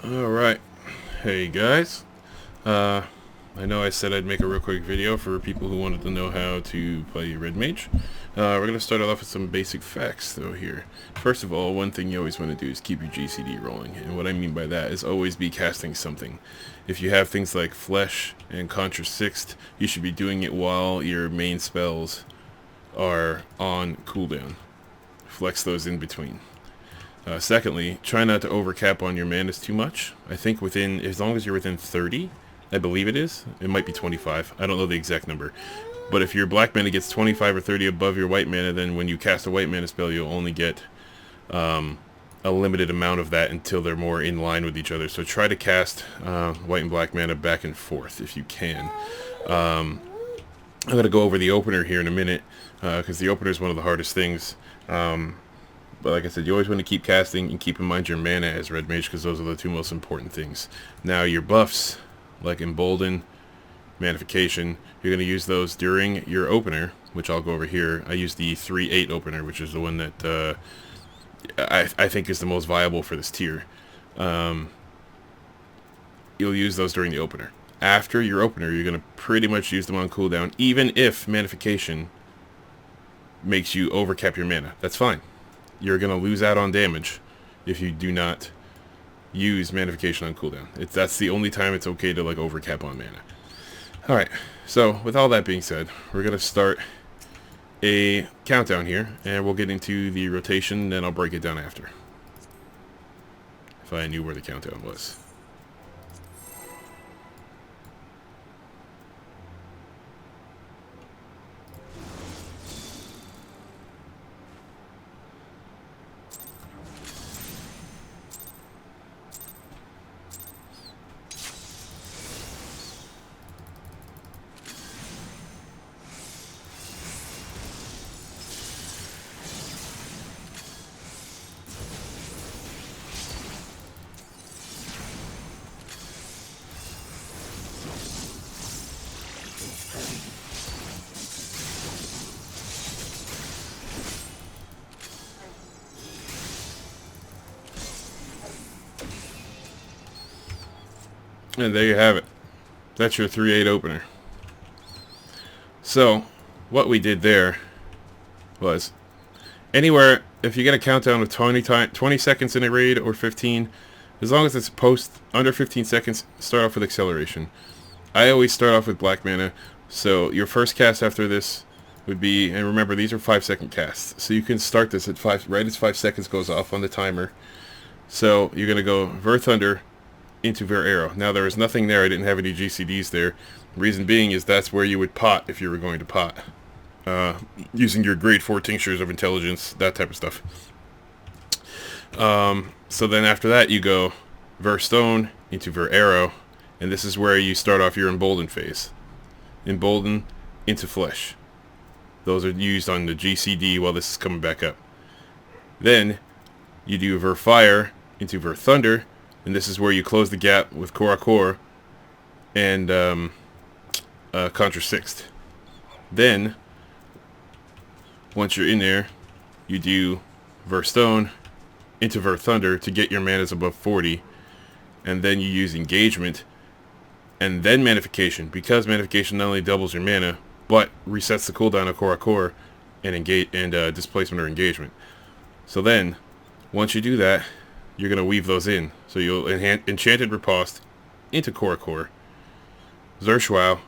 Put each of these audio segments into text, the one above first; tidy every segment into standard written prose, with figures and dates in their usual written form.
Alright, hey guys, I know I said I'd make a real quick video for people who wanted to know how to play Red Mage. We're going to start off with some basic facts though here. First of all, one thing you always want to do is keep your GCD rolling, and what I mean by that is always be casting something. If you have things like Flesh and Contra Sixth, you should be doing it while your main spells are on cooldown. Flex those in between. Secondly, try not to overcap on your manas too much. I think as long as you're within 30, I believe it is. It might be 25. I don't know the exact number. But if your black mana gets 25 or 30 above your white mana, then when you cast a white mana spell, you'll only get a limited amount of that until they're more in line with each other. So try to cast white and black mana back and forth if you can. I'm going to go over the opener here in a minute, because the opener is one of the hardest things. But like I said, you always want to keep casting and keep in mind your mana as Red Mage, because those are the two most important things. Now your buffs, like Embolden, Magnification, you're going to use those during your opener, which I'll go over here. I use the 3-8 opener, which is the one that I think is the most viable for this tier. You'll use those during the opener. After your opener, you're going to pretty much use them on cooldown, even if Magnification makes you overcap your mana. That's fine. You're going to lose out on damage if you do not use Magnification on cooldown. That's the only time it's okay to like overcap on mana. Alright, so with all that being said, we're going to start a countdown here, and we'll get into the rotation, and I'll break it down after. If I knew where the countdown was. And there you have it. That's your 3-8 opener. So, what we did there was, anywhere, if you get a countdown of 20 seconds in a raid or 15, as long as it's under 15 seconds, start off with acceleration. I always start off with black mana, so your first cast after this would be, and remember these are 5-second casts, so you can start this at right as 5 seconds goes off on the timer. So you're going to go Ver Thunder into Ver Arrow. Now there was nothing there, I didn't have any GCDs there. Reason being is that's where you would pot if you were going to pot. Using your grade 4 tinctures of intelligence, that type of stuff. So then after that you go Ver Stone into Ver Arrow, and this is where you start off your Embolden phase. Embolden into Flesh. Those are used on the GCD while this is coming back up. Then you do Ver Fire into Ver Thunder, and this is where you close the gap with Core and Contra Sixth. Then, once you're in there, you do Ver Stone into Ver Thunder to get your manas above 40, and then you use Engagement, and then Magnification, because Magnification not only doubles your mana, but resets the cooldown of Core and Displacement or Engagement. So then, once you do that, you're going to weave those in. So you'll Enchanted Riposte into Core, Zershwow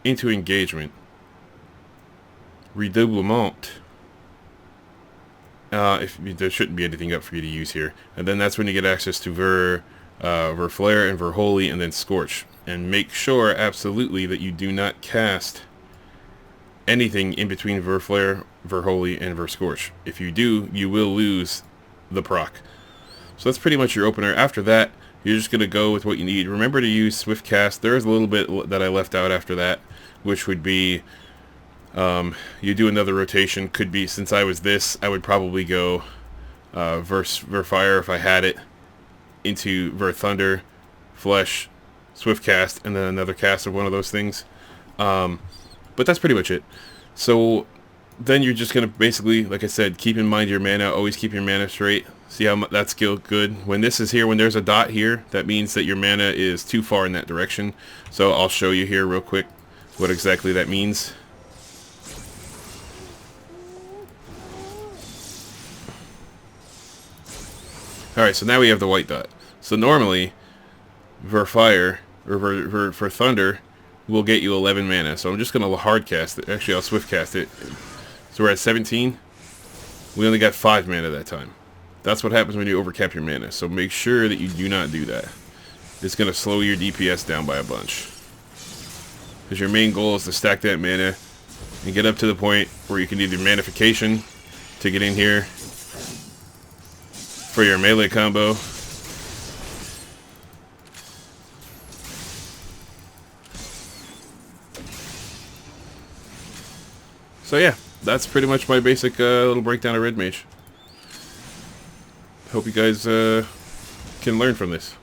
into Engagement, Redoublement, there shouldn't be anything up for you to use here, and then that's when you get access to Ver Flare and Ver Holy, and then Scorch. And make sure absolutely that you do not cast anything in between Ver Flare, Ver Holy, and Ver Scorch. If you do, you will lose the proc. So that's pretty much your opener. After that, you're just going to go with what you need. Remember to use Swift Cast. There is a little bit that I left out after that, which would be, you do another rotation. Could be, since I was this, I would probably go Ver Fire if I had it, into Ver Thunder, Flesh, Swift Cast, and then another cast of one of those things. But that's pretty much it. So then you're just going to basically, like I said, keep in mind your mana. Always keep your mana straight. See how that skill good? When this is here, when there's a dot here, that means that your mana is too far in that direction. So I'll show you here real quick what exactly that means. Alright, so now we have the white dot. So normally, for fire, or for thunder, will get you 11 mana. So I'm just going to hard cast it. Actually, I'll swift cast it. So we're at 17. We only got 5 mana that time. That's what happens when you overcap your mana. So make sure that you do not do that. It's going to slow your DPS down by a bunch. Because your main goal is to stack that mana and get up to the point where you can do the manification to get in here for your melee combo. So yeah, that's pretty much my basic little breakdown of Red Mage. Hope you guys can learn from this.